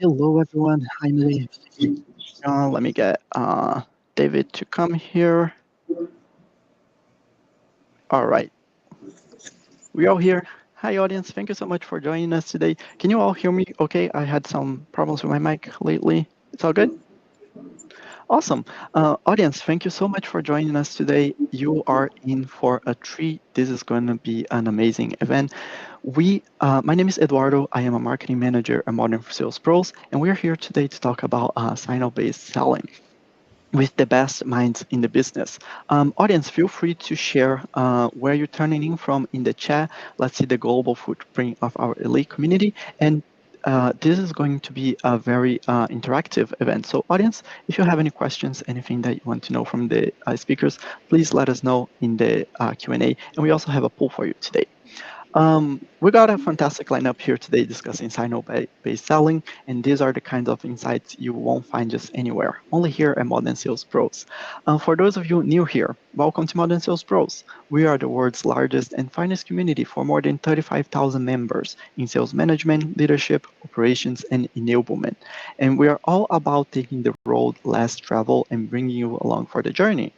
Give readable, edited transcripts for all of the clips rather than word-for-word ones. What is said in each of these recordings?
Hello, everyone. Hi, Millie. Let me get David to come here. All right. We all here. Hi, audience. Thank you so much for joining us today. Can you all hear me okay? I had some problems with my mic lately. It's all good? Awesome. Audience, thank you so much for joining us today. You are in for a treat. This is going to be an amazing event. My name is Eduardo. I am a marketing manager at Modern Sales Pros, and we're here today to talk about sign-up-based selling with the best minds in the business. Audience, feel free to share where you're turning in from in the chat. Let's see the global footprint of our elite community. And this is going to be a very interactive event. So audience, if you have any questions, anything that you want to know from the speakers, please let us know in the Q&A. And we also have a poll for you today. We got a fantastic lineup here today discussing sign-up-based selling, and these are the kinds of insights you won't find just anywhere, only here at Modern Sales Pros. For those of you new here, welcome to Modern Sales Pros. We are the world's largest and finest community for more than 35,000 members in sales management, leadership, operations, and enablement. And we are all about taking the road less traveled and bringing you along for the journey.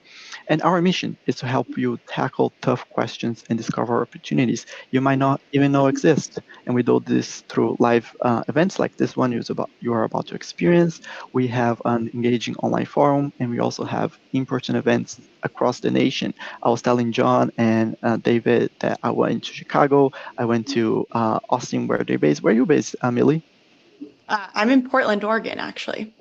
And our mission is to help you tackle tough questions and discover opportunities you might not even know exist. And we do this through live events like this one you are about to experience. We have an engaging online forum, and we also have in-person events across the nation. I was telling John and David that I went to Chicago. I went to Austin, where they're based. Where are you based, Millie? I'm in Portland, Oregon, actually.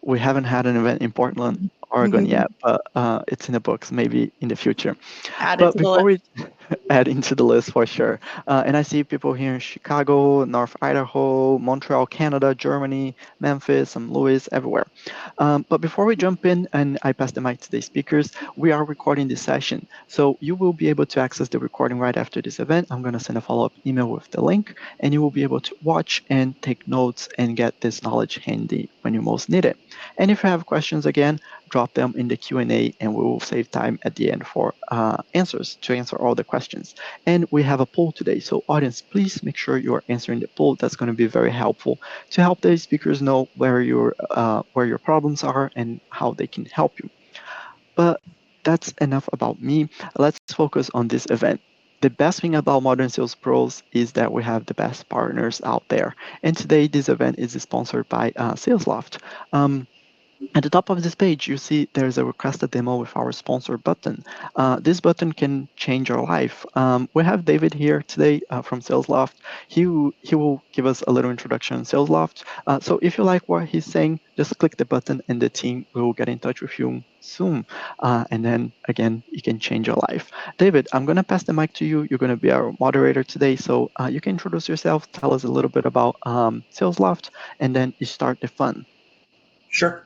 We haven't had an event in Portland, Oregon yet, but it's in the books, maybe in the future. But before we add into the list for sure, and I see people here in Chicago, North Idaho, Montreal, Canada, Germany, Memphis, St. Louis, everywhere. But before we jump in and I pass the mic to the speakers, we are recording this session. So you will be able to access the recording right after this event. I'm going to send a follow-up email with the link, and you will be able to watch and take notes and get this knowledge handy when you most need it. And if you have questions, again, drop them in the Q&A, and we will save time at the end for answer all the questions. And we have a poll today. So audience, please make sure you are answering the poll. That's going to be very helpful to help the speakers know where your problems are and how they can help you. But that's enough about me. Let's focus on this event. The best thing about Modern Sales Pros is that we have the best partners out there. And today, this event is sponsored by Salesloft. At the top of this page, you see there's a request a demo with our sponsor button. This button can change your life. We have David here today from Salesloft. He will give us a little introduction on Salesloft. So if you like what he's saying, just click the button and the team will get in touch with you soon. And then again, you can change your life. David, I'm going to pass the mic to you. You're going to be our moderator today. So you can introduce yourself, tell us a little bit about Salesloft, and then you start the fun. Sure.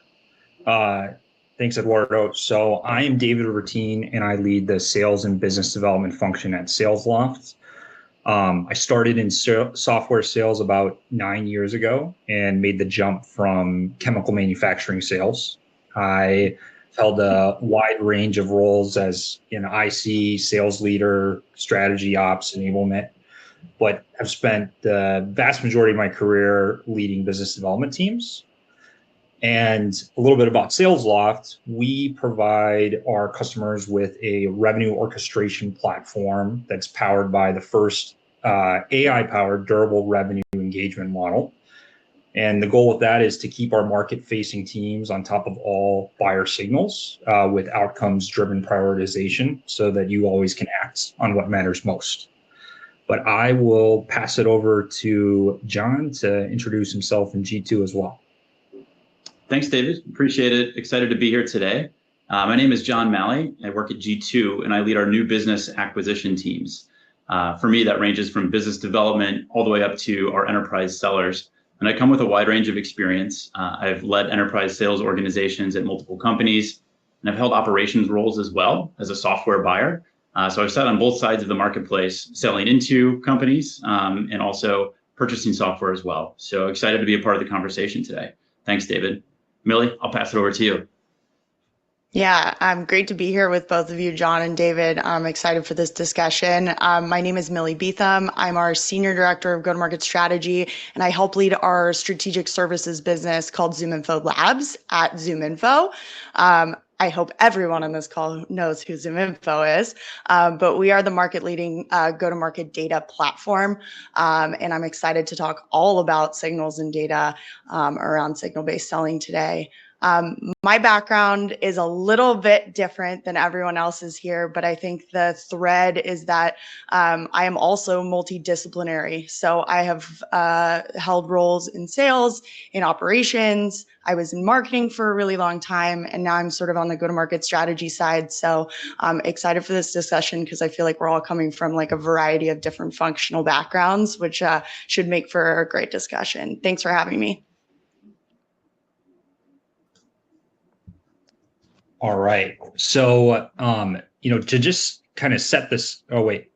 Thanks, Eduardo. So I am David Vertin, and I lead the sales and business development function at Salesloft. I started in software sales about 9 years ago and made the jump from chemical manufacturing sales. I held a wide range of roles as an IC, sales leader, strategy, ops, enablement, but have spent the vast majority of my career leading business development teams. And a little bit about Salesloft, we provide our customers with a revenue orchestration platform that's powered by the first AI-powered durable revenue engagement model. And the goal with that is to keep our market-facing teams on top of all buyer signals with outcomes-driven prioritization so that you always can act on what matters most. But I will pass it over to John to introduce himself in G2 as well. Thanks, David. Appreciate it. Excited to be here today. My name is Jon Maly. I work at G2, and I lead our new business acquisition teams. For me, that ranges from business development all the way up to our enterprise sellers. And I come with a wide range of experience. I've led enterprise sales organizations at multiple companies, and I've held operations roles as well as a software buyer. So I've sat on both sides of the marketplace, selling into companies and also purchasing software as well. So excited to be a part of the conversation today. Thanks, David. Millie, I'll pass it over to you. Yeah, great to be here with both of you, John and David. I'm excited for this discussion. My name is Millie Beetham. I'm our Senior Director of Go-to-Market Strategy, and I help lead our strategic services business called ZoomInfo Labs at ZoomInfo. I hope everyone on this call knows who ZoomInfo is, but we are the market-leading go-to-market data platform, and I'm excited to talk all about signals and data around signal-based selling today. My background is a little bit different than everyone else's here, but I think the thread is that I am also multidisciplinary. So I have held roles in sales, in operations. I was in marketing for a really long time, and now I'm sort of on the go-to-market strategy side. So I'm excited for this discussion because I feel like we're all coming from like a variety of different functional backgrounds, which should make for a great discussion. Thanks for having me. All right. So, to just kind of set this, oh, wait,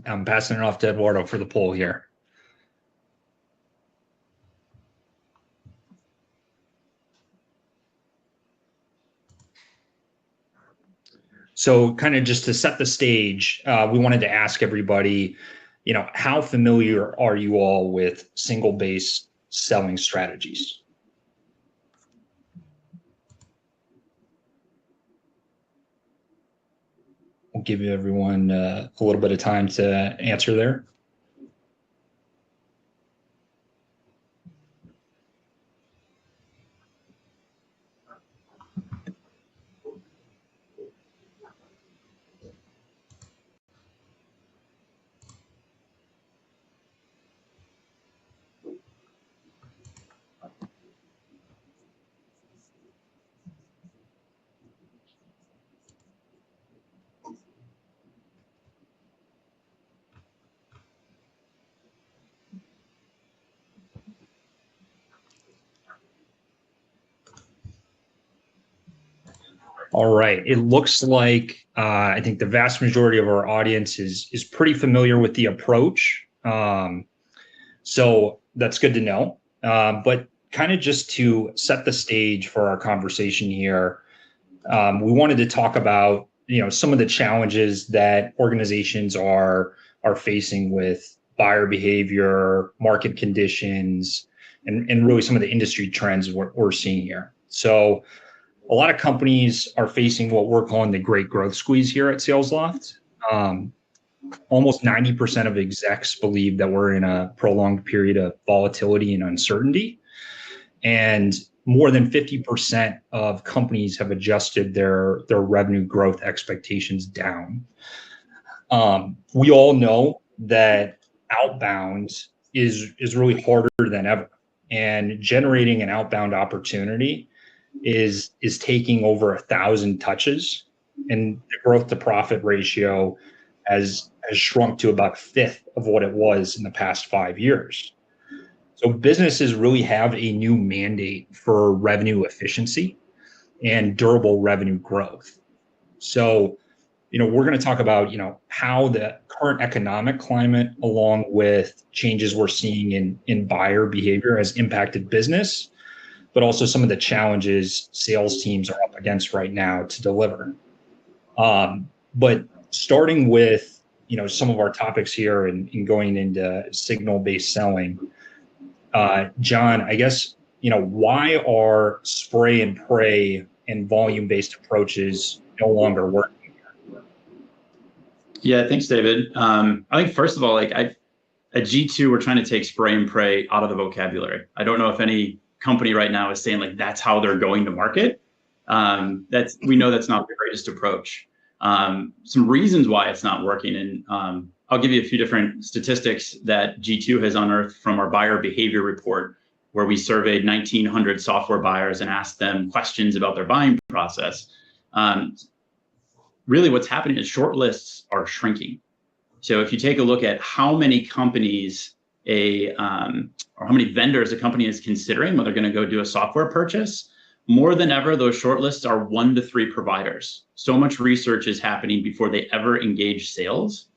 I'm passing it off to Eduardo for the poll here. So kind of just to set the stage, we wanted to ask everybody, how familiar are you all with single-based selling strategies? We'll give you everyone a little bit of time to answer there. All right. It looks like I think the vast majority of our audience is pretty familiar with the approach. So that's good to know. But kind of just to set the stage for our conversation here, we wanted to talk about some of the challenges that organizations are facing with buyer behavior, market conditions, and really some of the industry trends we're seeing here. So a lot of companies are facing what we're calling the great growth squeeze here at Salesloft. Almost 90% of execs believe that we're in a prolonged period of volatility and uncertainty. And more than 50% of companies have adjusted their revenue growth expectations down. We all know that outbound is really harder than ever. And generating an outbound opportunity is taking over 1,000 touches, and the growth to profit ratio has shrunk to about a fifth of what it was in the past 5 years. So businesses really have a new mandate for revenue efficiency and durable revenue growth. So, we're going to talk about, how the current economic climate, along with changes we're seeing in buyer behavior, has impacted business, but also some of the challenges sales teams are up against right now to deliver. But starting with, some of our topics here and going into signal-based selling, John, I guess, why are spray and pray and volume-based approaches no longer working? Yeah, thanks, David. I think first of all, at G2, we're trying to take spray and pray out of the vocabulary. I don't know if any company right now is saying that's how they're going to market. We know that's not the greatest approach. Some reasons why it's not working, and I'll give you a few different statistics that G2 has unearthed from our buyer behavior report, where we surveyed 1,900 software buyers and asked them questions about their buying process. Really what's happening is short lists are shrinking. So if you take a look at how many companies or how many vendors a company is considering when they're going to go do a software purchase, more than ever, those short lists are 1 to 3 providers. So much research is happening before they ever engage sales.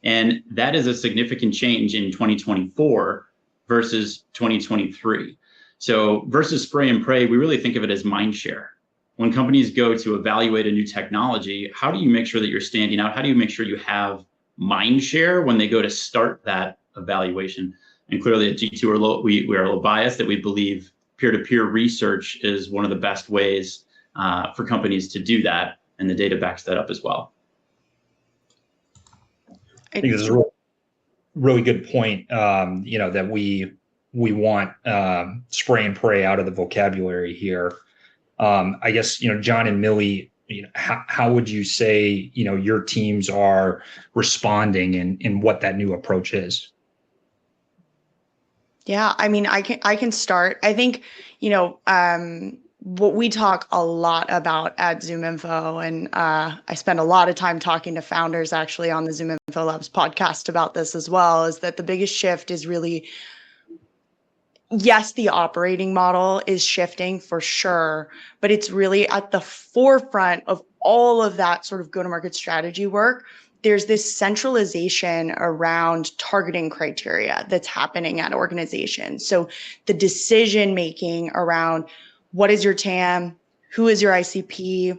And that is a significant change in 2024 versus 2023. So versus spray and pray, we really think of it as mind share. when companies go to evaluate a new technology, how do you make sure that you're standing out? How do you make sure you have mind share when they go to start that evaluation? And clearly at G2, we are a little biased that we believe peer-to-peer research is one of the best ways for companies to do that, and the data backs that up as well. I think this is a really good point, that we want spray and pray out of the vocabulary here. I guess, Jon and Millie, how would you say, your teams are responding and what that new approach is? Yeah, I mean, I can start. I think, what we talk a lot about at ZoomInfo, and I spend a lot of time talking to founders actually on the ZoomInfo Labs podcast about this as well, is that the biggest shift is really, yes, the operating model is shifting for sure, but it's really at the forefront of all of that sort of go-to-market strategy work. There's this centralization around targeting criteria that's happening at organizations. So the decision making around what is your TAM, who is your ICP,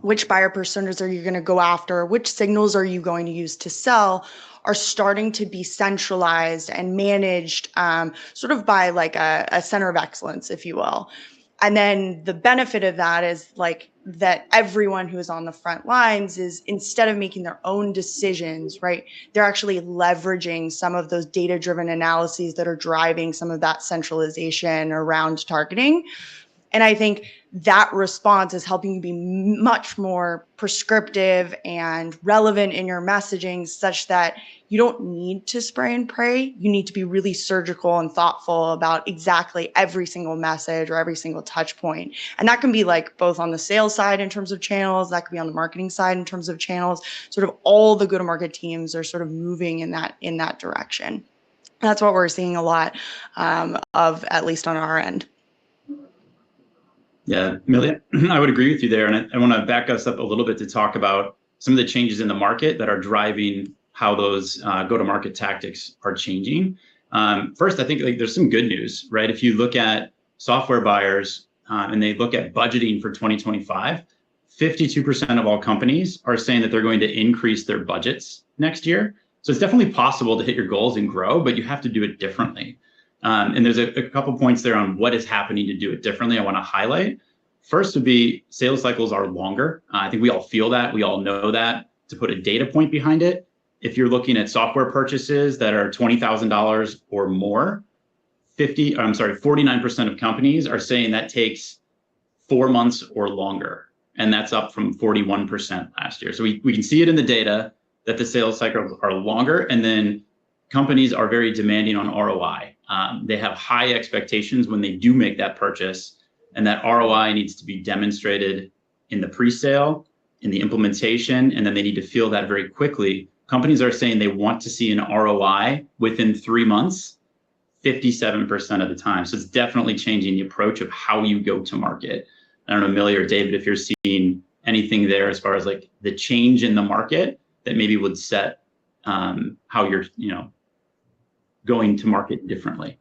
which buyer personas are you going to go after, which signals are you going to use to sell, are starting to be centralized and managed sort of by like a center of excellence, if you will. And then the benefit of that is like that everyone who is on the front lines is, instead of making their own decisions, right, they're actually leveraging some of those data-driven analyses that are driving some of that centralization around targeting. And I think that response is helping you be much more prescriptive and relevant in your messaging, such that you don't need to spray and pray. You need to be really surgical and thoughtful about exactly every single message or every single touch point. And that can be like both on the sales side in terms of channels, that could be on the marketing side in terms of channels. Sort of all the go-to-market teams are sort of moving in that direction. That's what we're seeing a lot of, at least on our end. Yeah, Millie, I would agree with you there. And I want to back us up a little bit to talk about some of the changes in the market that are driving how those go-to-market tactics are changing. First, I think there's some good news, right? If you look at software buyers and they look at budgeting for 2025, 52% of all companies are saying that they're going to increase their budgets next year. So it's definitely possible to hit your goals and grow, but you have to do it differently. And there's a couple points there on what is happening to do it differently I want to highlight. First would be sales cycles are longer. I think we all feel that. We all know that. To put a data point behind it, if you're looking at software purchases that are $20,000 or more, 49% of companies are saying that takes 4 months or longer. And that's up from 41% last year. So we can see it in the data that the sales cycles are longer, and then companies are very demanding on ROI. They have high expectations when they do make that purchase, and that ROI needs to be demonstrated in the pre-sale, in the implementation, and then they need to feel that very quickly. Companies are saying they want to see an ROI within 3 months, 57% of the time. So it's definitely changing the approach of how you go to market. I don't know, Millie or David, if you're seeing anything there as far as like the change in the market that maybe would set how you're, going to market differently.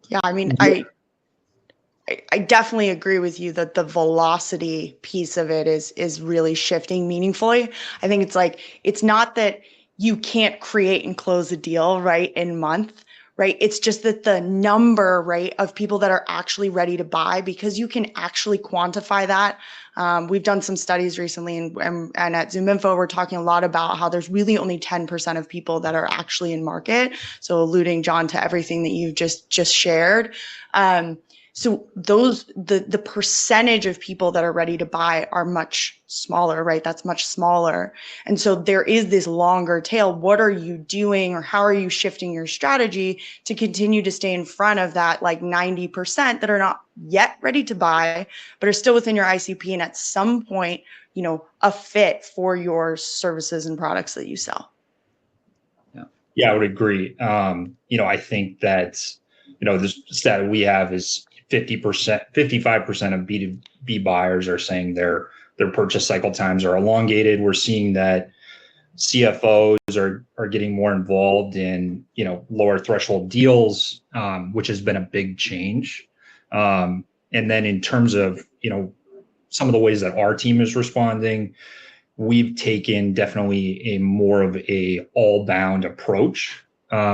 Yeah, I mean, I definitely agree with you that the velocity piece of it is really shifting meaningfully. I think it's not that you can't create and close a deal, right, in month, right? It's just that the number, right, of people that are actually ready to buy, because you can actually quantify that. We've done some studies recently, and at ZoomInfo, we're talking a lot about how there's really only 10% of people that are actually in market. So alluding, Jon, to everything that you just shared. So the percentage of people that are ready to buy are much smaller, right? That's much smaller. And so there is this longer tail. What are you doing, or how are you shifting your strategy to continue to stay in front of that like 90% that are not yet ready to buy, but are still within your ICP and at some point, a fit for your services and products that you sell? Yeah, I would agree. I think that, this stat we have is 55% of B2B buyers are saying their purchase cycle times are elongated. We're seeing that CFOs are getting more involved in, lower threshold deals, which has been a big change. And then in terms of, some of the ways that our team is responding, we've taken definitely a more of a all-bound approach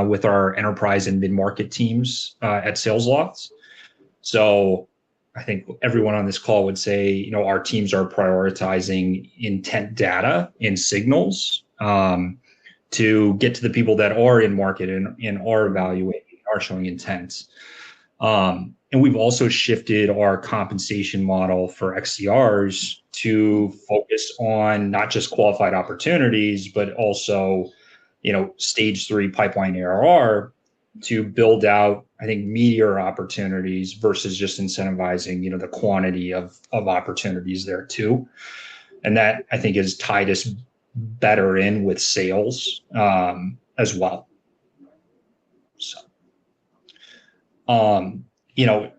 with our enterprise and mid-market teams at Salesloft. So I think everyone on this call would say, you know, our teams are prioritizing intent data and signals to get to the people that are in market and are evaluating, are showing intent. And we've also shifted our compensation model for XCRs to focus on not just qualified opportunities, but also, you know, stage 3 pipeline ARR to build out, I think, meatier opportunities versus just incentivizing, you know, the quantity of opportunities there too. And that, I think, has tied us better in with sales as well. So, you know,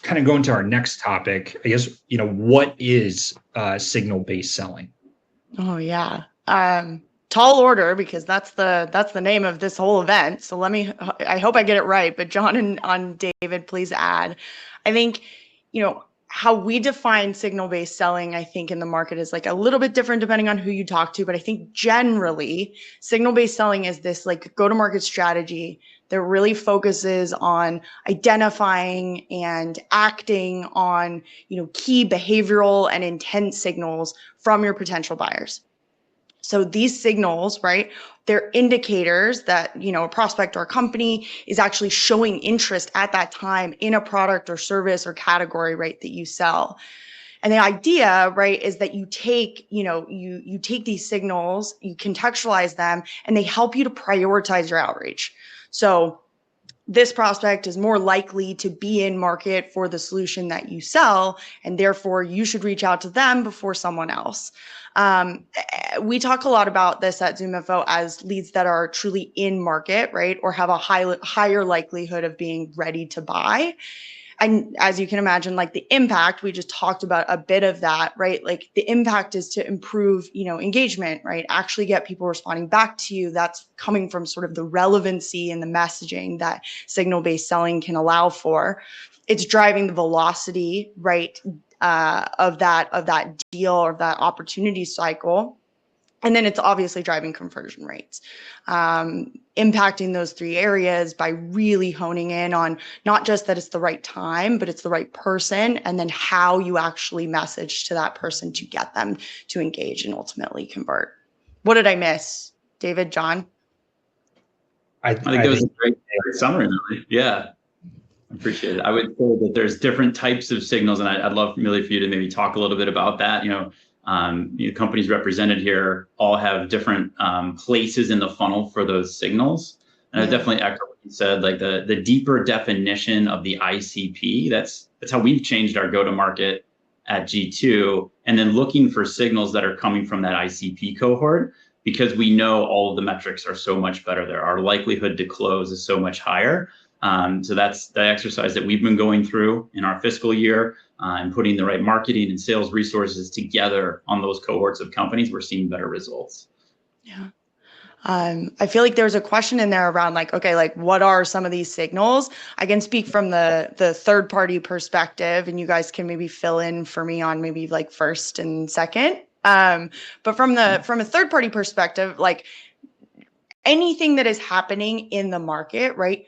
kind of going to our next topic, I guess, you know, what is signal-based selling? Oh yeah. Tall order, because that's the name of this whole event. So I hope I get it right, but Jon and David, please add. I think, you know, how we define signal-based selling, I think in the market is like a little bit different depending on who you talk to, but I think generally signal-based selling is this like go-to-market strategy that really focuses on identifying and acting on, you know, key behavioral and intent signals from your potential buyers. So these signals, right, they're indicators that, you know, a prospect or a company is actually showing interest at that time in a product or service or category, right, that you sell. And the idea, right, is that you take, you know, you take these signals, you contextualize them, and they help you to prioritize your outreach. So this prospect is more likely to be in market for the solution that you sell, and therefore you should reach out to them before someone else. We talk a lot about this at ZoomInfo as leads that are truly in market, right? Or have a higher likelihood of being ready to buy. And as you can imagine, like the impact, we just talked about a bit of that, right? Like the impact is to improve, you know, engagement, right? Actually get people responding back to you. That's coming from sort of the relevancy and the messaging that signal-based selling can allow for. It's driving the velocity, right, of that deal or that opportunity cycle. And then it's obviously driving conversion rates, impacting those 3 areas by really honing in on not just that it's the right time, but it's the right person, and then how you actually message to that person to get them to engage and ultimately convert. What did I miss, David, Jon? I think that was a great summary, Millie. Yeah, I appreciate it. I would say that there's different types of signals, and I'd love, Millie, for you to maybe talk a little bit about that. You know, companies represented here all have different places in the funnel for those signals. And I definitely echo what you said, like the deeper definition of the ICP, that's how we've changed our go-to-market at G2, and then looking for signals that are coming from that ICP cohort, because we know all of the metrics are so much better there. Our likelihood to close is so much higher. So that's the exercise that we've been going through in our fiscal year, and putting the right marketing and sales resources together on those cohorts of companies. We're seeing better results. Yeah. I feel like there's a question in there around like, okay, like what are some of these signals? I can speak from the third party perspective, and you guys can maybe fill in for me on maybe like first and second. But from a third party perspective, like anything that is happening in the market, right,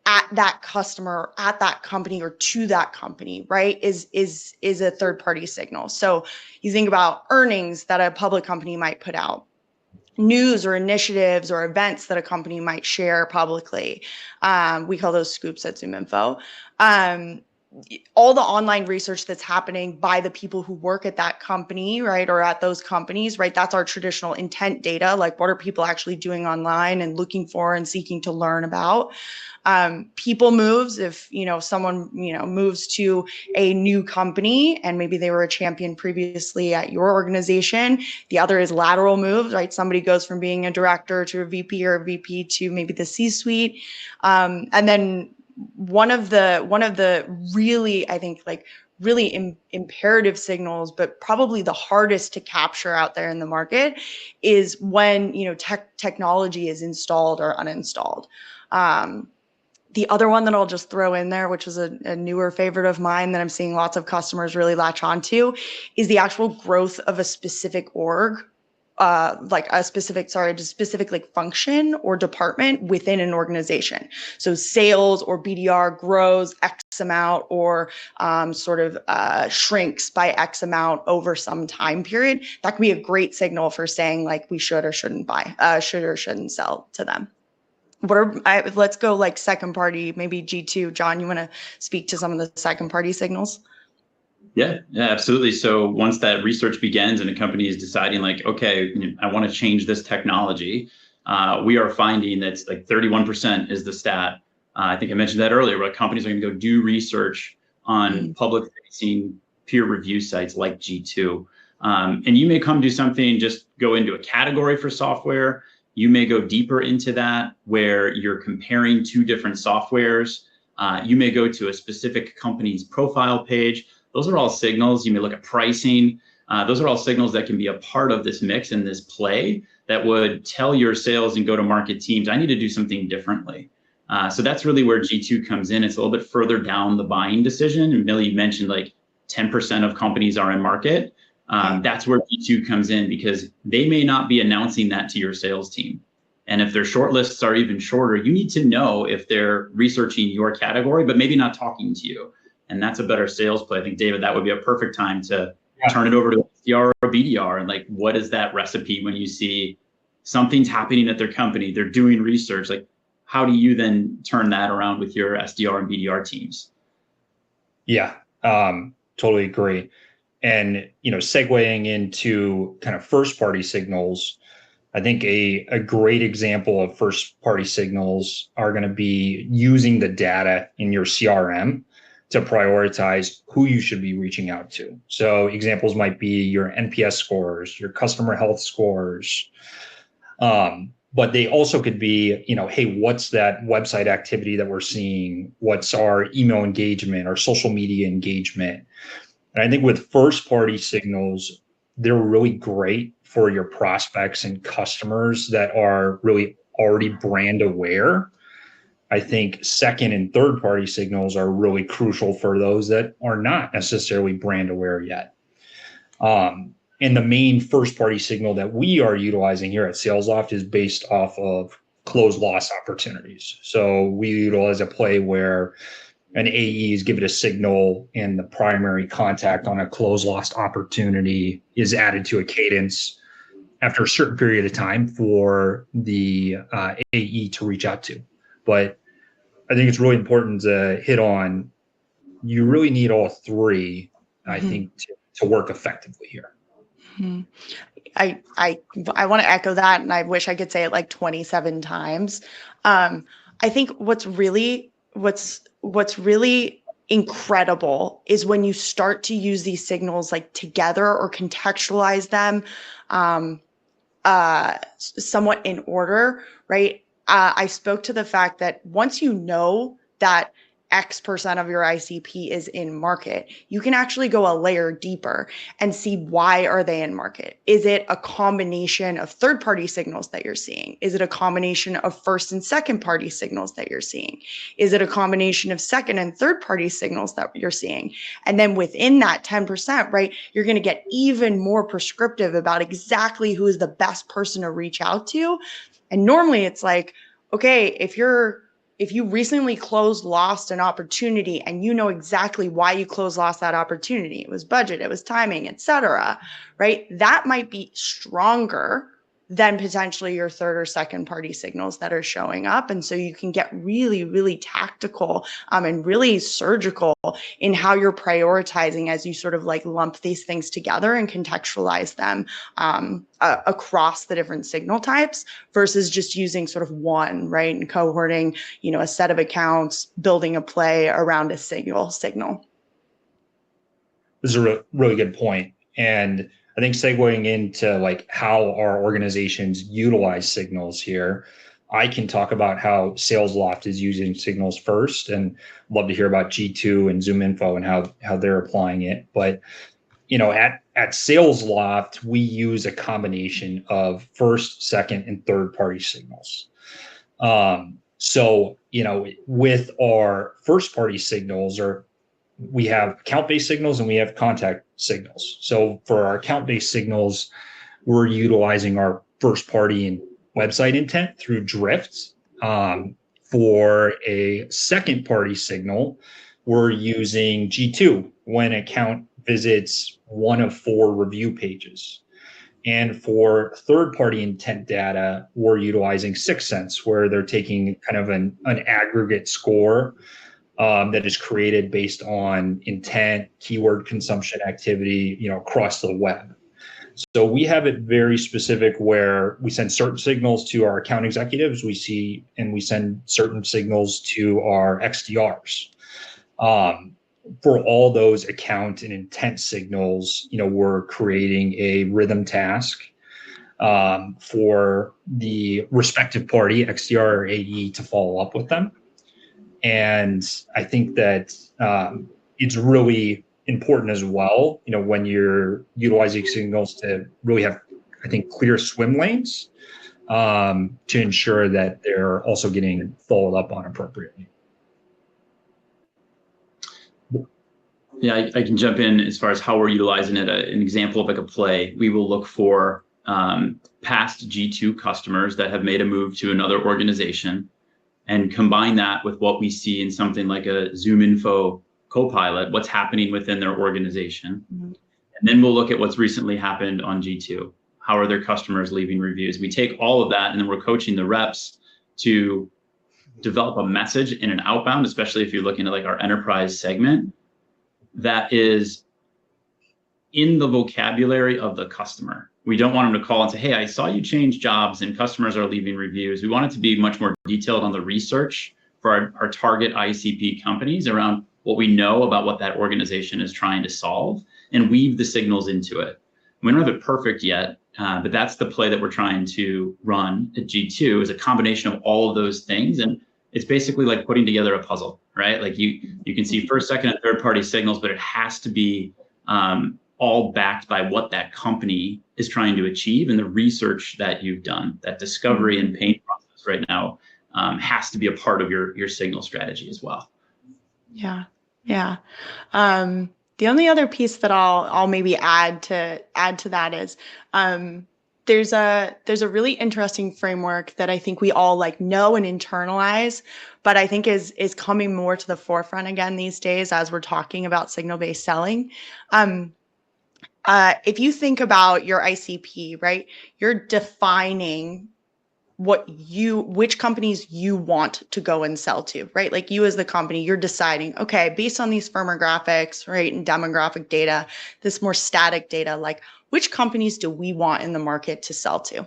at that customer, at that company, or to that company, right, is a third party signal. So you think about earnings that a public company might put out, news or initiatives or events that a company might share publicly. We call those scoops at ZoomInfo. All the online research that's happening by the people who work at that company, right, or at those companies, right, that's our traditional intent data. Like, what are people actually doing online and looking for and seeking to learn about? People moves, if, you know, someone, you know, moves to a new company and maybe they were a champion previously at your organization. The other is lateral moves, right? Somebody goes from being a director to a VP, or a VP to maybe the C-suite. And then one of the really, I think, like really imperative signals, but probably the hardest to capture out there in the market, is when, you know, technology is installed or uninstalled. The other one that I'll just throw in there, which is a newer favorite of mine that I'm seeing lots of customers really latch onto, is the actual growth of a specific org, like a specific like function or department within an organization. So sales or BDR grows X amount or shrinks by X amount over some time period. That can be a great signal for saying like we should or shouldn't buy, should or shouldn't sell to them. Let's go like second party, maybe G2. Jon, you want to speak to some of the second party signals? Yeah, absolutely. So once that research begins and a company is deciding like, okay, I want to change this technology, we are finding that's like 31% is the stat. I think I mentioned that earlier, where companies are going to go do research on public facing peer review sites like G2. And you may come do something, just go into a category for software. You may go deeper into that where you're comparing two different softwares. You may go to a specific company's profile page. Those are all signals. You may look at pricing. Those are all signals that can be a part of this mix and this play that would tell your sales and go-to-market teams, I need to do something differently. So that's really where G2 comes in. It's a little bit further down the buying decision. And Millie mentioned like 10% of companies are in market. That's where G2 comes in because they may not be announcing that to your sales team. And if their short lists are even shorter, you need to know if they're researching your category, but maybe not talking to you. And that's a better sales play. I think, David, that would be a perfect time to turn it over to SDR or BDR. And like, what is that recipe when you see something's happening at their company, they're doing research, like how do you then turn that around with your SDR and BDR teams? Yeah, totally agree. And, segueing into kind of first party signals, I think a great example of first party signals are going to be using the data in your CRM to prioritize who you should be reaching out to. So examples might be your NPS scores, your customer health scores. But they also could be, hey, what's that website activity that we're seeing? What's our email engagement, our social media engagement? And I think with first party signals, they're really great for your prospects and customers that are really already brand aware. I think second and third party signals are really crucial for those that are not necessarily brand aware yet. And the main first party signal that we are utilizing here at Salesloft is based off of closed loss opportunities. So we utilize a play where an AE is given a signal and the primary contact on a closed loss opportunity is added to a cadence after a certain period of time for the AE to reach out to. But I think it's really important to hit on, you really need all three, I think, to work effectively here. I want to echo that, and I wish I could say it like 27 times. I think what's really incredible is when you start to use these signals like together or contextualize them somewhat in order, right? I spoke to the fact that once you know that X% of your ICP is in market, you can actually go a layer deeper and see why are they in market. Is it a combination of third-party signals that you're seeing? Is it a combination of first and second-party signals that you're seeing? Is it a combination of second and third-party signals that you're seeing? And then within that 10%, right, you're going to get even more prescriptive about exactly who is the best person to reach out to. And normally it's like, okay, if you recently lost an opportunity and you know exactly why you lost that opportunity, it was budget, it was timing, etc., right? That might be stronger than potentially your third or second party signals that are showing up. And so you can get really, really tactical and really surgical in how you're prioritizing as you sort of like lump these things together and contextualize them across the different signal types versus just using sort of one, right? And cohorting, a set of accounts, building a play around a signal. This is a really good point. And I think segueing into like how our organizations utilize signals here, I can talk about how Salesloft is using signals first, and love to hear about G2 and ZoomInfo and how they're applying it. But at Salesloft, we use a combination of first, second, and third party signals. So, with our first party signals, or we have account-based signals and we have contact signals. So for our account-based signals, we're utilizing our first party and website intent through Drift. For a second party signal, we're using G2 when account visits one of 4 review pages. And for third party intent data, we're utilizing 6sense, where they're taking kind of an aggregate score that is created based on intent, keyword consumption activity, across the web. So we have it very specific where we send certain signals to our account executives, we send certain signals to our XDRs. For all those account and intent signals, we're creating a rhythm task for the respective party, XDR or AE, to follow up with them. And I think that it's really important as well, when you're utilizing signals, to really have, I think, clear swim lanes to ensure that they're also getting followed up on appropriately. Yeah, I can jump in as far as how we're utilizing it. An example of like a play, we will look for past G2 customers that have made a move to another organization and combine that with what we see in something like a ZoomInfo Copilot, what's happening within their organization. Mm-hmm. And then we'll look at what's recently happened on G2. How are their customers leaving reviews? We take all of that and then we're coaching the reps to develop a message in an outbound, especially if you're looking at like our enterprise segment, that is in the vocabulary of the customer. We don't want them to call and say, hey, I saw you change jobs and customers are leaving reviews. We want it to be much more detailed on the research for our target ICP companies around what we know about what that organization is trying to solve and weave the signals into it. We don't have it perfect yet, but that's the play that we're trying to run at G2, is a combination of all of those things. And it's basically like putting together a puzzle, right? Like you can see first, second, and third party signals, but it has to be all backed by what that company is trying to achieve and the research that you've done. That discovery and pain process right now has to be a part of your signal strategy as well. Yeah. The only other piece that I'll maybe add to that is there's a really interesting framework that I think we all know and internalize, but I think is coming more to the forefront again these days as we're talking about signal-based selling. If you think about your ICP, right, you're defining which companies you want to go and sell to, right? Like you as the company, you're deciding, okay, based on these firmographics, right, and demographic data, this more static data, like which companies do we want in the market to sell to?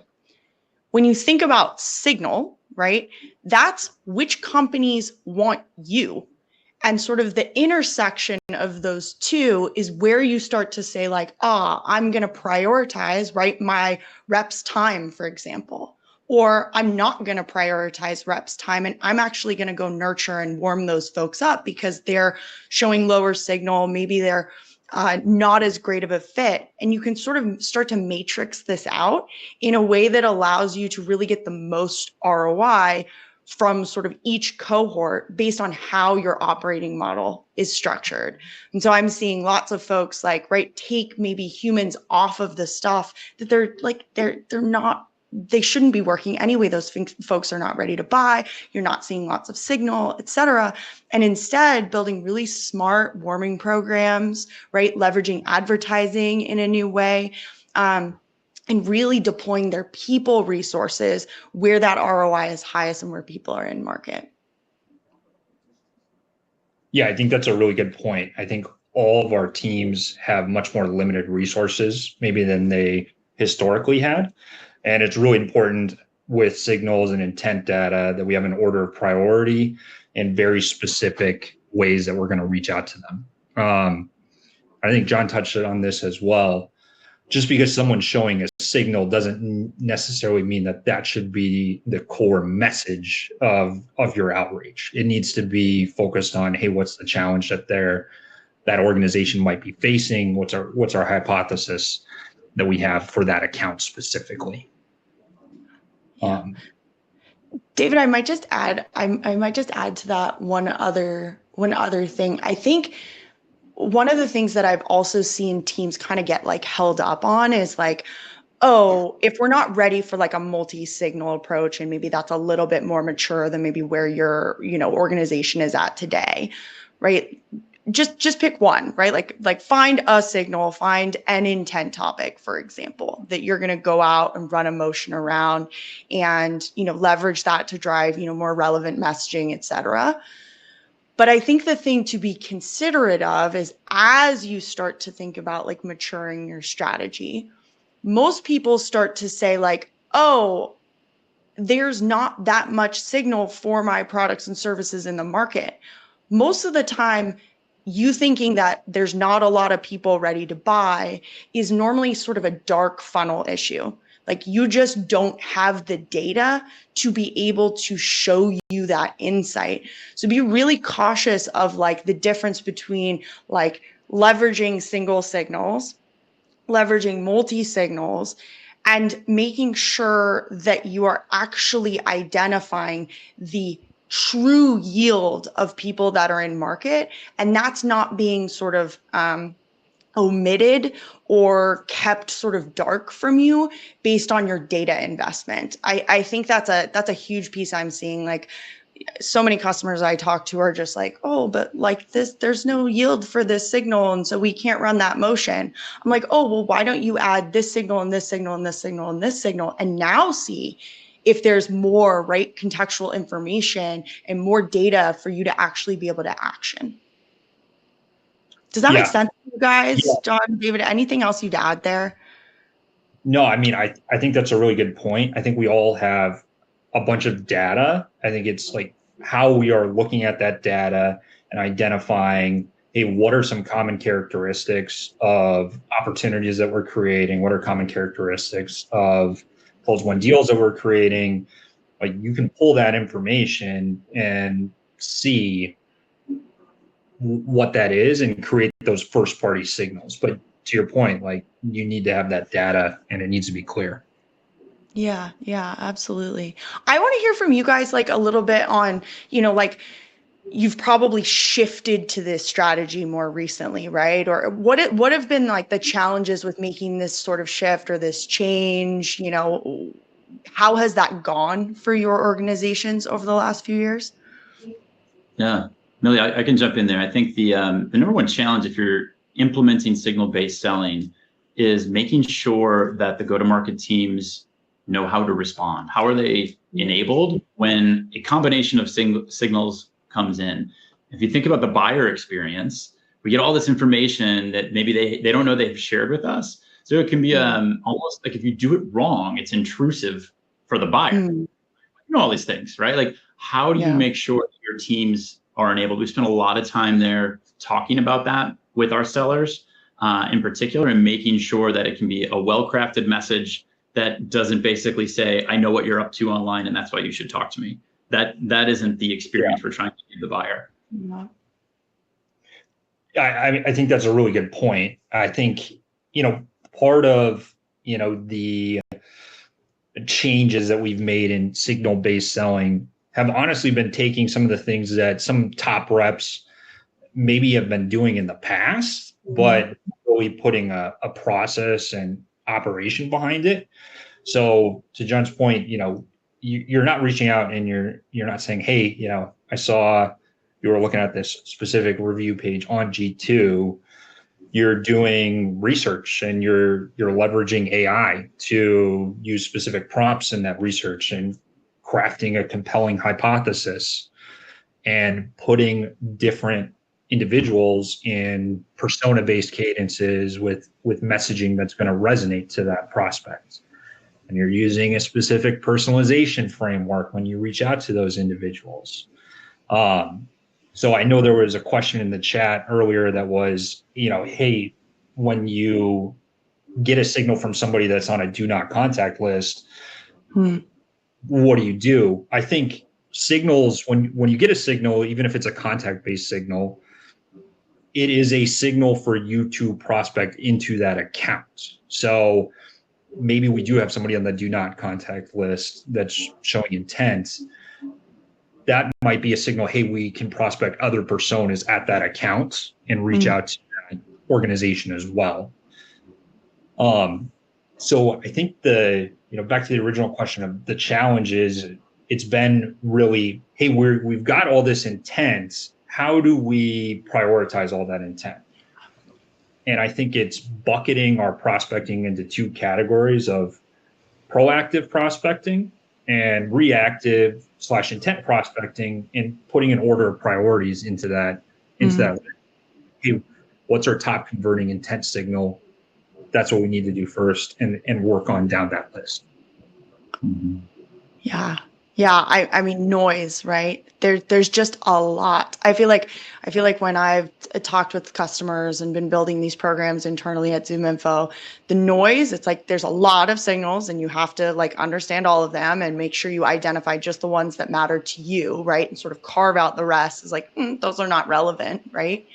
When you think about signal, right, that's which companies want you. And sort of the intersection of those two is where you start to say I'm going to prioritize, right, my reps' time, for example. Or I'm not going to prioritize reps' time and I'm actually going to go nurture and warm those folks up because they're showing lower signal. Maybe they're not as great of a fit. And you can sort of start to matrix this out in a way that allows you to really get the most ROI from sort of each cohort based on how your operating model is structured. And so I'm seeing lots of folks take maybe humans off of the stuff that they're not, they shouldn't be working anyway. Those folks are not ready to buy. You're not seeing lots of signal, et cetera. And instead building really smart warming programs, right? Leveraging advertising in a new way, and really deploying their people resources where that ROI is highest and where people are in market. Yeah, I think that's a really good point. I think all of our teams have much more limited resources maybe than they historically had. And it's really important with signals and intent data that we have an order of priority and very specific ways that we're going to reach out to them. I think Jon touched on this as well. Just because someone's showing a signal doesn't necessarily mean that should be the core message of your outreach. It needs to be focused on, hey, what's the challenge that that organization might be facing? What's our hypothesis that we have for that account specifically? David, I might just add. I might just add to that one other thing. I think one of the things that I've also seen teams kind of get like held up on is like, oh, if we're not ready for like a multi-signal approach, and maybe that's a little bit more mature than maybe where your, organization is at today, right? Just pick one, right? Like find a signal, find an intent topic, for example, that you're going to go out and run a motion around and, leverage that to drive, more relevant messaging, et cetera. But I think the thing to be considerate of is as you start to think about like maturing your strategy, most people start to say like, oh, there's not that much signal for my products and services in the market. Most of the time, you thinking that there's not a lot of people ready to buy is normally sort of a dark funnel issue. Like you just don't have the data to be able to show you that insight. So be really cautious of like the difference between like leveraging single signals, leveraging multi-signals, and making sure that you are actually identifying the true yield of people that are in market. And that's not being sort of omitted or kept sort of dark from you based on your data investment. I think that's a huge piece I'm seeing. Like so many customers I talk to are just like, oh, but like this, there's no yield for this signal. And so we can't run that motion. I'm like, oh, well, why don't you add this signal and this signal and this signal and this signal and now see if there's more, right, contextual information and more data for you to actually be able to action. Does that make sense to you guys? Yeah. John, David, anything else you'd add there? No, I mean, I think that's a really good point. I think we all have a bunch of data. I think it's like how we are looking at that data and identifying, hey, what are some common characteristics of opportunities that we're creating? What are common characteristics of closed won deals that we're creating? Like you can pull that information and see what that is and create those first party signals. But to your point, like you need to have that data and it needs to be clear. Yeah, absolutely. I want to hear from you guys like a little bit on, like you've probably shifted to this strategy more recently, right? Or what have been like the challenges with making this sort of shift or this change? How has that gone for your organizations over the last few years? Yeah, Millie, I can jump in there. I think the number one challenge if you're implementing signal-based selling is making sure that the go-to-market teams know how to respond. How are they enabled when a combination of signals comes in? If you think about the buyer experience, we get all this information that maybe they don't know they've shared with us. So it can be almost like if you do it wrong, it's intrusive for the buyer. You know all these things, right? Like how do you make sure that your teams are enabled? We spent a lot of time there talking about that with our sellers in particular, and making sure that it can be a well-crafted message that doesn't basically say, I know what you're up to online and that's why you should talk to me. That isn't the experience we're trying to give the buyer. I think that's a really good point. I think, part of, the changes that we've made in signal-based selling have honestly been taking some of the things that some top reps maybe have been doing in the past, but really putting a process and operation behind it. So to John's point, you're not reaching out and you're not saying, hey, I saw you were looking at this specific review page on G2. You're doing research and you're leveraging AI to use specific prompts in that research and crafting a compelling hypothesis and putting different individuals in persona-based cadences with messaging that's going to resonate to that prospect. And you're using a specific personalization framework when you reach out to those individuals. So I know there was a question in the chat earlier that was, hey, when you get a signal from somebody that's on a do not contact list, what do? I think signals, when you get a signal, even if it's a contact-based signal, it is a signal for you to prospect into that account. So maybe we do have somebody on the do not contact list that's showing intent, that might be a signal, hey, we can prospect other personas at that account and reach out to that organization as well. So I think back to the original question of the challenge is, it's been really, hey, we've got all this intent. How do we prioritize all that intent? And I think it's bucketing our prospecting into two categories of proactive prospecting and reactive / intent prospecting, and putting an order of priorities into that. Hey, what's our top converting intent signal? That's what we need to do first, and work on down that list. Mm-hmm. Yeah. I mean, noise, right? There's just a lot. I feel like when I've talked with customers and been building these programs internally at ZoomInfo, the noise, it's like there's a lot of signals, and you have to like understand all of them and make sure you identify just the ones that matter to you, right? And sort of carve out the rest. Is like, those are not relevant, right?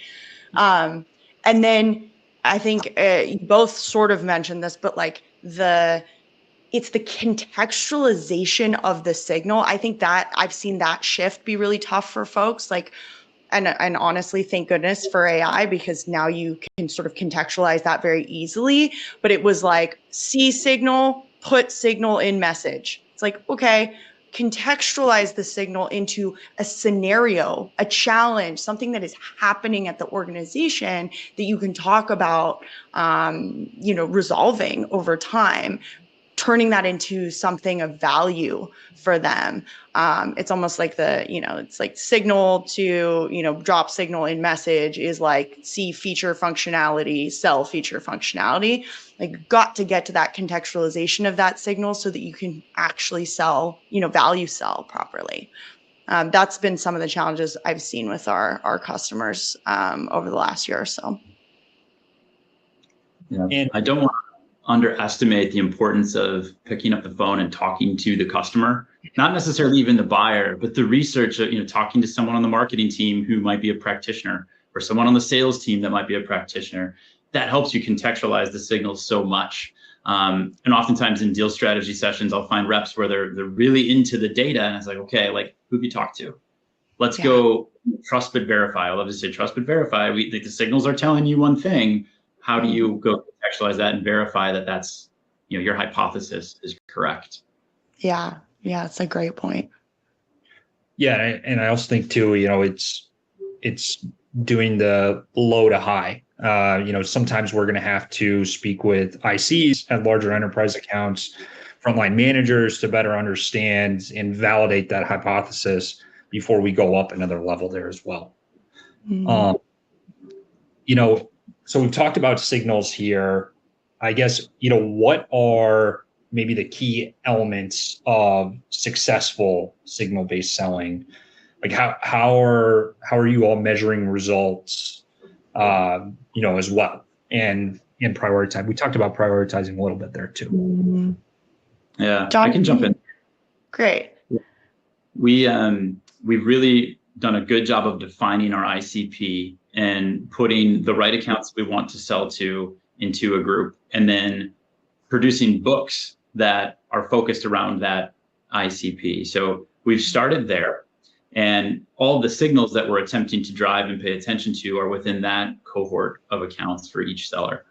And then I think you both sort of mentioned this, but like it's the contextualization of the signal. I think that I've seen that shift be really tough for folks. Like, and honestly, thank goodness for AI, because now you can sort of contextualize that very easily. But it was like, see signal, put signal in message. It's like, okay, contextualize the signal into a scenario, a challenge, something that is happening at the organization that you can talk about, resolving over time, turning that into something of value for them. It's almost like it's like signal to, drop signal in message is like see feature functionality, sell feature functionality. Like, got to get to that contextualization of that signal so that you can actually sell, value sell properly. That's been some of the challenges I've seen with our customers over the last year or so. Yeah, and I don't want to underestimate the importance of picking up the phone and talking to the customer, not necessarily even the buyer, but the research of, talking to someone on the marketing team who might be a practitioner, or someone on the sales team that might be a practitioner. That helps you contextualize the signals so much. And oftentimes in deal strategy sessions, I'll find reps where they're really into the data, and it's like, okay, like, who have you talked to? Let's go trust but verify. I love to say trust but verify. The signals are telling you one thing. How do you go contextualize that and verify that that's, your hypothesis is correct? Yeah, it's a great point. Yeah, and I also think too, it's doing the low to high. Sometimes we're going to have to speak with ICs at larger enterprise accounts, frontline managers, to better understand and validate that hypothesis before we go up another level there as well. Mm-hmm. So we've talked about signals here. I guess, what are maybe the key elements of successful signal-based selling? Like how are you all measuring results, as well, and prioritize? We talked about prioritizing a little bit there too. Mm-hmm. Yeah, Jon, I can jump in. Great. We've really done a good job of defining our ICP and putting the right accounts we want to sell to into a group, and then producing books that are focused around that ICP. So we've started there, and all the signals that we're attempting to drive and pay attention to are within that cohort of accounts for each seller.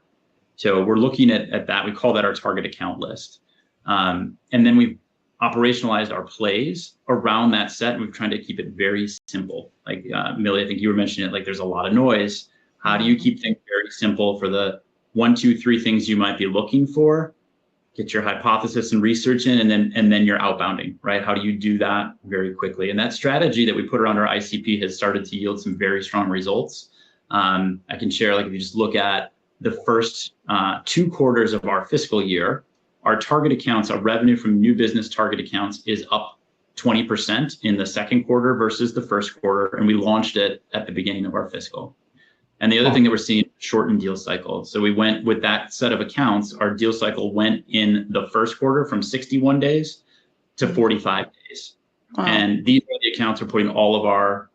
So we're looking at that. We call that our target account list. And then we've operationalized our plays around that set, and we've tried to keep it very simple. Like Millie, I think you were mentioning it, like there's a lot of noise. How do you keep things very simple for the 1, 2, 3 things you might be looking for? Get your hypothesis and research in, and then you're outbounding, right? How do you do that very quickly? And that strategy that we put around our ICP has started to yield some very strong results. I can share, like, if you just look at the first 2 quarters of our fiscal year, our target accounts, our revenue from new business target accounts is up 20% in the second quarter versus the first quarter. And we launched it at the beginning of our fiscal. And the other thing that we're seeing, shortened deal cycle. So we went with that set of accounts, our deal cycle went in the first quarter from 61 days to 45 days. Wow. And these are the accounts we're putting all of our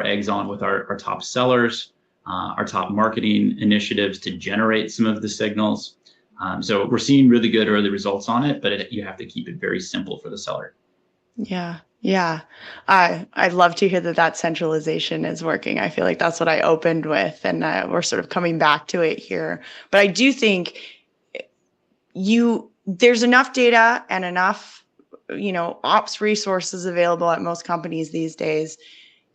eggs on with our top sellers, our top marketing initiatives to generate some of the signals. So we're seeing really good early results on it, but you have to keep it very simple for the seller. Yeah. Yeah. I'd love to hear that centralization is working. I feel like that's what I opened with, and we're sort of coming back to it here. But I do think there's enough data and enough, ops resources available at most companies these days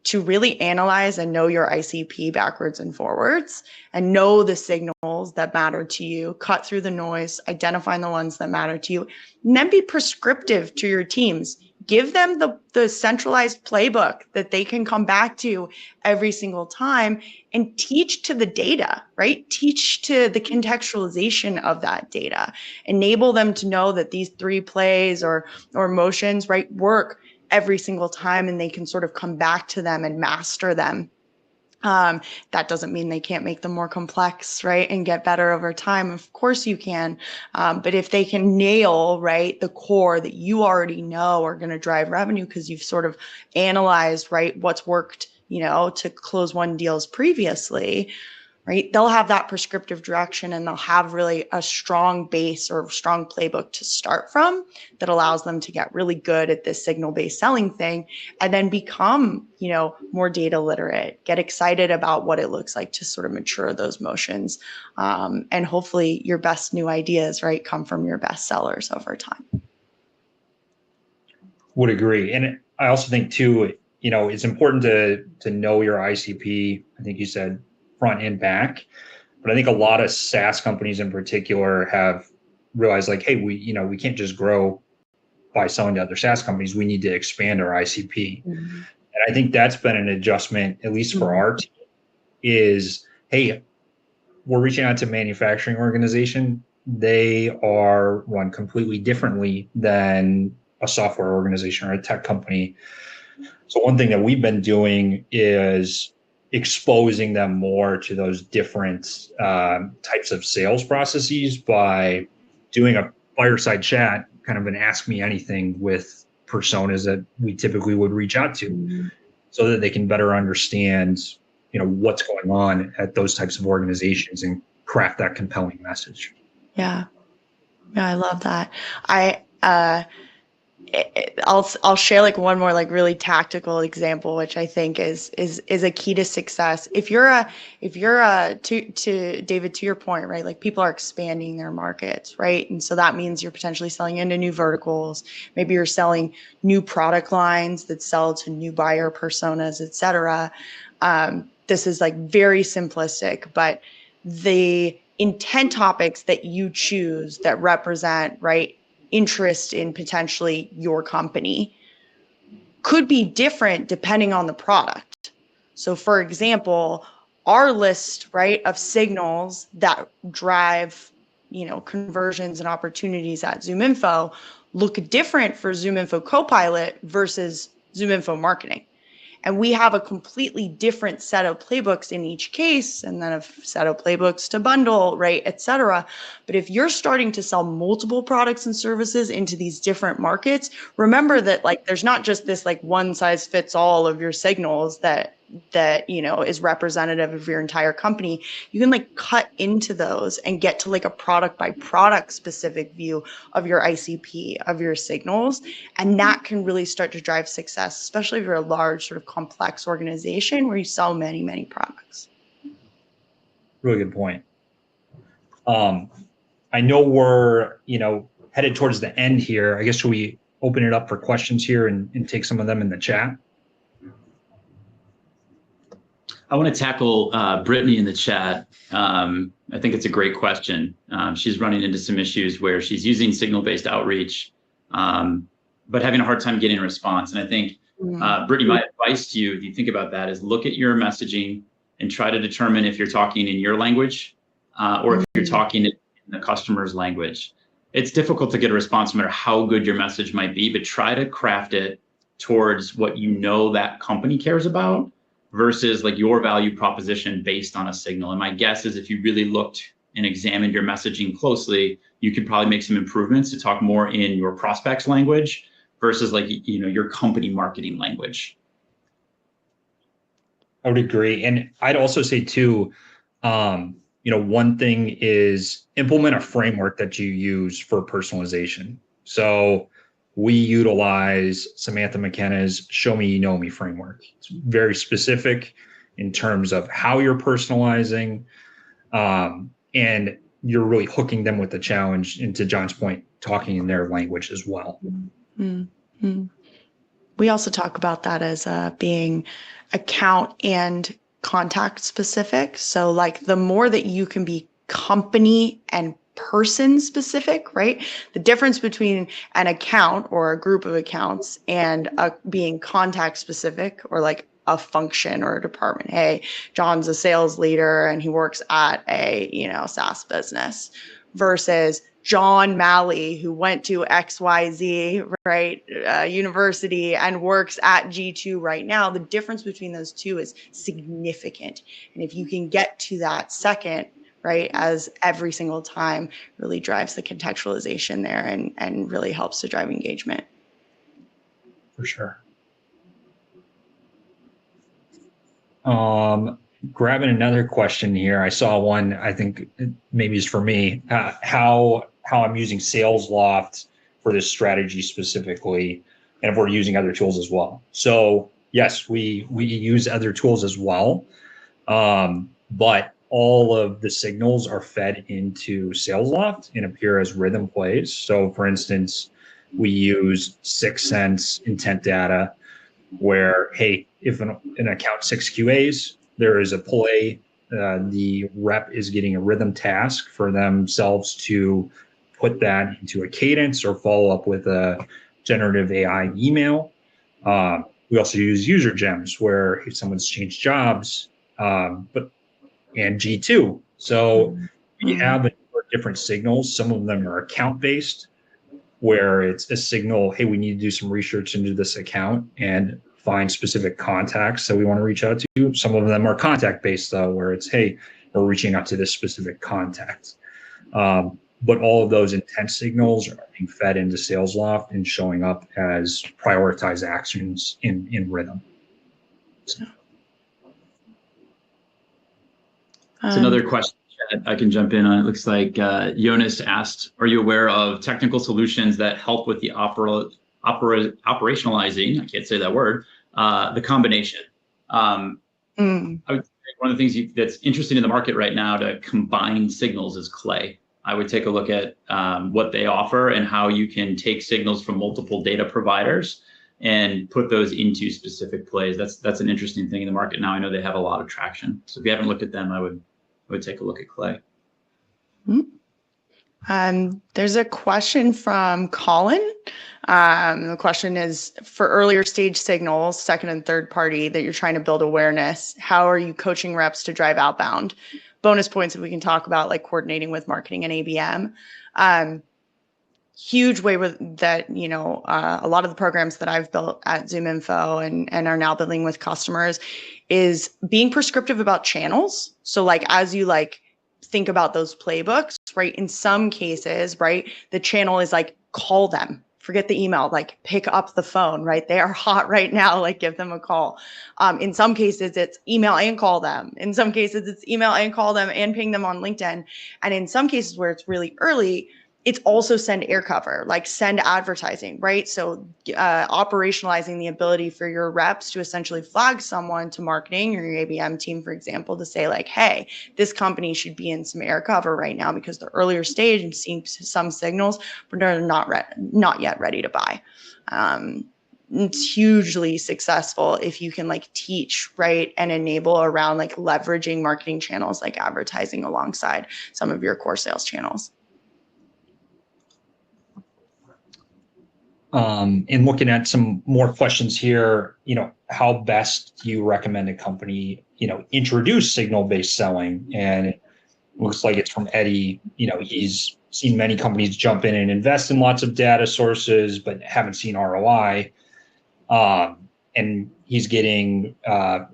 to really analyze and know your ICP backwards and forwards, and know the signals that matter to you, cut through the noise, identifying the ones that matter to you, and then be prescriptive to your teams. Give them the centralized playbook that they can come back to every single time, and teach to the data, right? Teach to the contextualization of that data. Enable them to know that these 3 plays or motions, right, work every single time, and they can sort of come back to them and master them. That doesn't mean they can't make them more complex, right, and get better over time. Of course you can. But if they can nail, right, the core that you already know are going to drive revenue because you've sort of analyzed, right, what's worked, to close won deals previously, right, they'll have that prescriptive direction, and they'll have really a strong base or strong playbook to start from that allows them to get really good at this signal-based selling thing, and then become, more data literate, get excited about what it looks like to sort of mature those motions. And hopefully your best new ideas, right, come from your best sellers over time. Would agree. And I also think too, it's important to know your ICP. I think you said front and back, but I think a lot of SaaS companies in particular have realized like, hey, we can't just grow by selling to other SaaS companies. We need to expand our ICP. Mm-hmm. And I think that's been an adjustment, at least for our team, is, hey, we're reaching out to manufacturing organization. They are run completely differently than a software organization or a tech company. So one thing that we've been doing is exposing them more to those different types of sales processes by doing a fireside chat, kind of an ask me anything with personas that we typically would reach out to, so that they can better understand, what's going on at those types of organizations and craft that compelling message. Yeah, I love that. I'll share like one more like really tactical example, which I think is a key to success. If you're to David, to your point, right? Like people are expanding their markets, right? And so that means you're potentially selling into new verticals. Maybe you're selling new product lines that sell to new buyer personas, et cetera. This is like very simplistic, but the intent topics that you choose that represent, right, interest in potentially your company could be different depending on the product. So for example, our list, right, of signals that drive, conversions and opportunities at ZoomInfo look different for ZoomInfo Copilot versus ZoomInfo Marketing. And we have a completely different set of playbooks in each case, and then a set of playbooks to bundle, right, et cetera. But if you're starting to sell multiple products and services into these different markets, remember that like there's not just this like one size fits all of your signals that is representative of your entire company. You can like cut into those and get to like a product by product specific view of your ICP, of your signals. And that can really start to drive success, especially if you're a large sort of complex organization where you sell many, many products. Really good point. I know we're, headed towards the end here. I guess should we open it up for questions here and take some of them in the chat? I want to tackle Brittany in the chat. I think it's a great question. She's running into some issues where she's using signal-based outreach, but having a hard time getting a response. And I think, Brittany, my advice to you, if you think about that, is look at your messaging and try to determine if you're talking in your language or if you're talking in the customer's language. It's difficult to get a response no matter how good your message might be, but try to craft it towards what that company cares about, versus like your value proposition based on a signal. And my guess is if you really looked and examined your messaging closely, you could probably make some improvements to talk more in your prospect's language versus like, your company marketing language. I would agree. And I'd also say too, one thing is implement a framework that you use for personalization. So we utilize Samantha McKenna's Show Me You Know Me framework. It's very specific in terms of how you're personalizing, and you're really hooking them with the challenge, and to Jon's point, talking in their language as well. Mm-hmm. We also talk about that as being account and contact specific. So like the more that you can be company and person specific, right? The difference between an account or a group of accounts and being contact specific, or like a function or a department. Hey, Jon's a sales leader and he works at a, SaaS business, versus Jon Maly, who went to XYZ, right, university and works at G2 right now. The difference between those two is significant. And if you can get to that second, right, as every single time, really drives the contextualization there and really helps to drive engagement. For sure. Grabbing another question here. I saw one, I think maybe it's for me, how I'm using Salesloft for this strategy specifically, and if we're using other tools as well. So yes, we use other tools as well, but all of the signals are fed into Salesloft and appear as rhythm plays. So for instance, we use 6 Sense intent data where, hey, if an account 6 QAs, there is a play, the rep is getting a rhythm task for themselves to put that into a cadence or follow up with a generative AI email. We also use user gems where if someone's changed jobs, and G2. So we have different signals. Some of them are account based, where it's a signal, hey, we need to do some research into this account and find specific contacts that we want to reach out to. Some of them are contact based though, where it's, hey, we're reaching out to this specific contact. But all of those intent signals are being fed into Salesloft and showing up as prioritized actions in rhythm. So. It's another question that I can jump in on. It looks like Jonas asked, are you aware of technical solutions that help with the operationalizing, I can't say that word, the combination? I would say one of the things that's interesting in the market right now to combine signals is Clay. I would take a look at what they offer and how you can take signals from multiple data providers and put those into specific plays. That's an interesting thing in the market now. I know they have a lot of traction. So if you haven't looked at them, I would take a look at Clay. There's a question from Colin. The question is, for earlier stage signals, second and third party, that you're trying to build awareness, how are you coaching reps to drive outbound? Bonus points that we can talk about, like coordinating with marketing and ABM. Huge way with that, a lot of the programs that I've built at ZoomInfo and are now building with customers is being prescriptive about channels. So like, as you think about those playbooks, right? In some cases, right, the channel is like, call them, forget the email, like pick up the phone, right? They are hot right now, like give them a call. In some cases, it's email and call them. In some cases, it's email and call them and ping them on LinkedIn. And in some cases where it's really early, it's also send air cover, like send advertising, right? So operationalizing the ability for your reps to essentially flag someone to marketing or your ABM team, for example, to say like, hey, this company should be in some air cover right now because the earlier stage and seeing some signals, but they're not yet ready to buy. It's hugely successful if you can teach, right, and enable around leveraging marketing channels like advertising alongside some of your core sales channels. And looking at some more questions here, how best do you recommend a company, introduce signal-based selling? And it looks like it's from Eddie. He's seen many companies jump in and invest in lots of data sources, but haven't seen ROI. And he's getting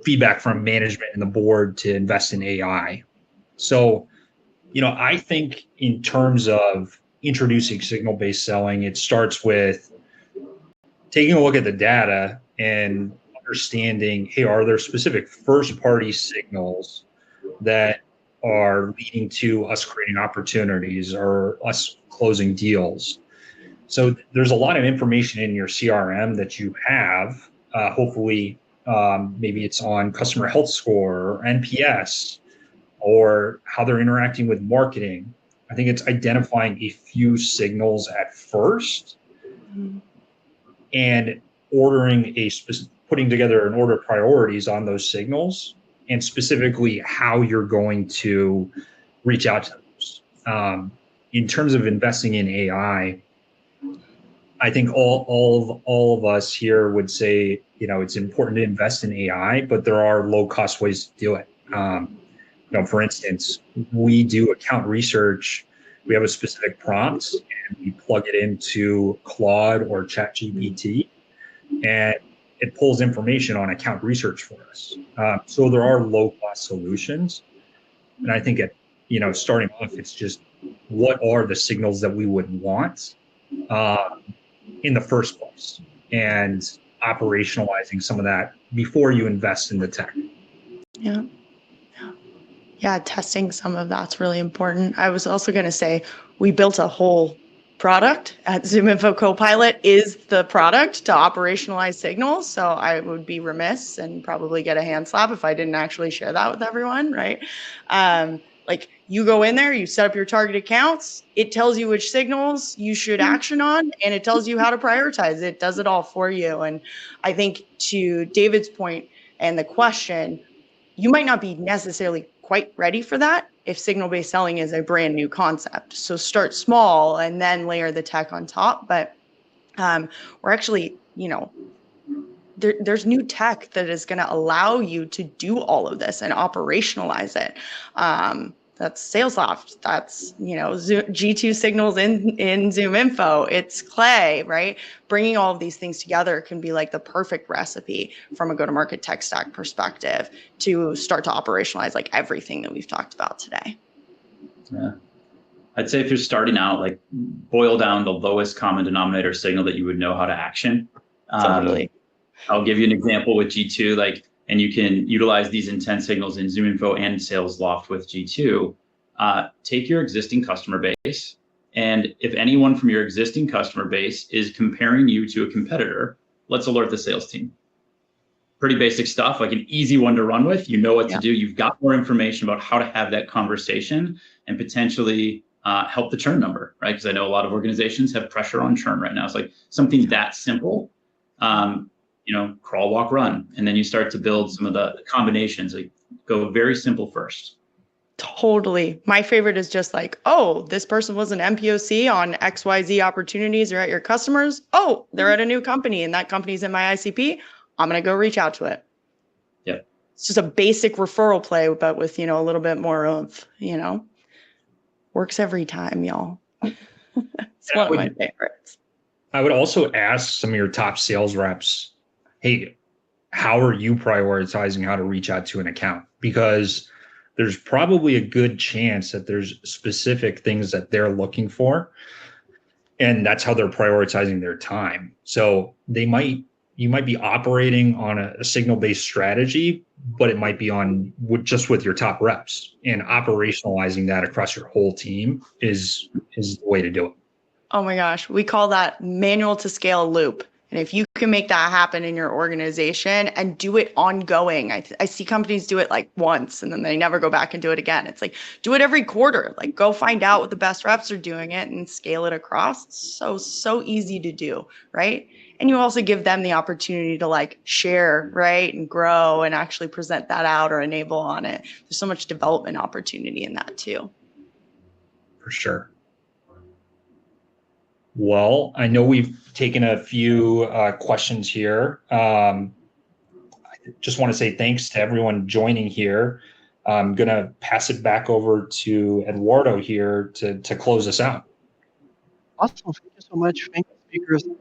feedback from management and the board to invest in AI. So, I think in terms of introducing signal-based selling, it starts with taking a look at the data and understanding, hey, are there specific first-party signals that are leading to us creating opportunities or us closing deals. So there's a lot of information in your CRM that you have. Hopefully, maybe it's on customer health score or NPS or how they're interacting with marketing. I think it's identifying a few signals at first and putting together an order of priorities on those signals and specifically how you're going to reach out to those. In terms of investing in AI, I think all of us here would say, it's important to invest in AI, but there are low cost ways to do it. For instance, we do account research. We have a specific prompt and we plug it into Claude or ChatGPT, and it pulls information on account research for us. So there are low cost solutions. And I think starting off, it's just what are the signals that we would want in the first place, and operationalizing some of that before you invest in the tech. Yeah, testing some of that's really important. I was also going to say, we built a whole product at ZoomInfo Copilot is the product to operationalize signals. So I would be remiss and probably get a hand slap if I didn't actually share that with everyone, right? Like you go in there, you set up your target accounts, it tells you which signals you should action on, and it tells you how to prioritize. It does it all for you. And I think to David's point and the question, you might not be necessarily quite ready for that if signal-based selling is a brand new concept. So start small and then layer the tech on top. But we're actually, there's new tech that is going to allow you to do all of this and operationalize it. That's Salesloft. That's, G2 signals in ZoomInfo. It's Clay, right? Bringing all of these things together can be like the perfect recipe from a go-to-market tech stack perspective to start to operationalize like everything that we've talked about today. Yeah. I'd say if you're starting out, like boil down the lowest common denominator signal that you would know how to action. Totally. I'll give you an example with G2, and you can utilize these intent signals in ZoomInfo and Salesloft with G2. Take your existing customer base, and if anyone from your existing customer base is comparing you to a competitor, let's alert the sales team. Pretty basic stuff, like an easy one to run with. You know what to do. You've got more information about how to have that conversation and potentially help the churn number, right? Because I know a lot of organizations have pressure on churn right now. It's like something that simple. Crawl, walk, run. And then you start to build some of the combinations. Like go very simple first. Totally. My favorite is just like, oh, this person was an MPOC on XYZ opportunities or at your customers. Oh, they're at a new company and that company's in my ICP. I'm going to go reach out to it. Yep. It's just a basic referral play, but with, a little bit more of, works every time, y'all. It's one of my favorites. I would also ask some of your top sales reps, hey, how are you prioritizing how to reach out to an account? Because there's probably a good chance that there's specific things that they're looking for, and that's how they're prioritizing their time. So you might be operating on a signal-based strategy, but it might be just with your top reps, and operationalizing that across your whole team is the way to do it. Oh my gosh, we call that manual to scale loop. And if you can make that happen in your organization and do it ongoing, I see companies do it like once and then they never go back and do it again. It's like, do it every quarter, like go find out what the best reps are doing it and scale it across. It's so easy to do, right? And you also give them the opportunity to share, right? And grow and actually present that out or enable on it. There's so much development opportunity in that too. For sure. Well, I know we've taken a few questions here. I just want to say thanks to everyone joining here. I'm going to pass it back over to Eduardo here to close us out. Awesome. Thank you so much. Thank you, speakers. Put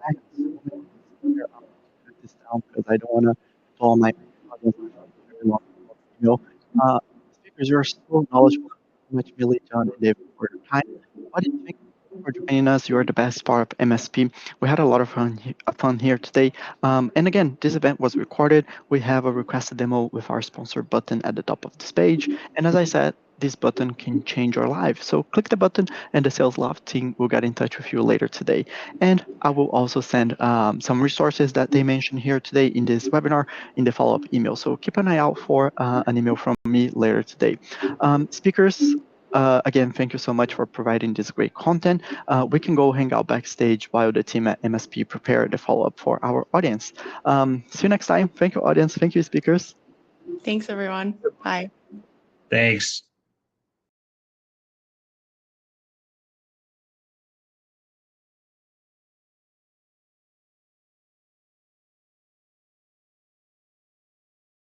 this down because I don't want to all my audience very long. Speakers, you're so knowledgeable. Thank you so much, Millie, Jon, and David, for your time. What do you think? For joining us. You are the best part of MSP. We had a lot of fun here today. And again, this event was recorded. We have a request a demo with our sponsor button at the top of this page. And as I said, this button can change your life. So click the button and the Salesloft team will get in touch with you later today. And I will also send some resources that they mentioned here today in this webinar in the follow-up email. So keep an eye out for an email from me later today. Speakers, again, thank you so much for providing this great content. We can go hang out backstage while the team at MSP prepare the follow-up for our audience. See you next time. Thank you, audience. Thank you, speakers. Thanks, everyone. Bye. Thanks.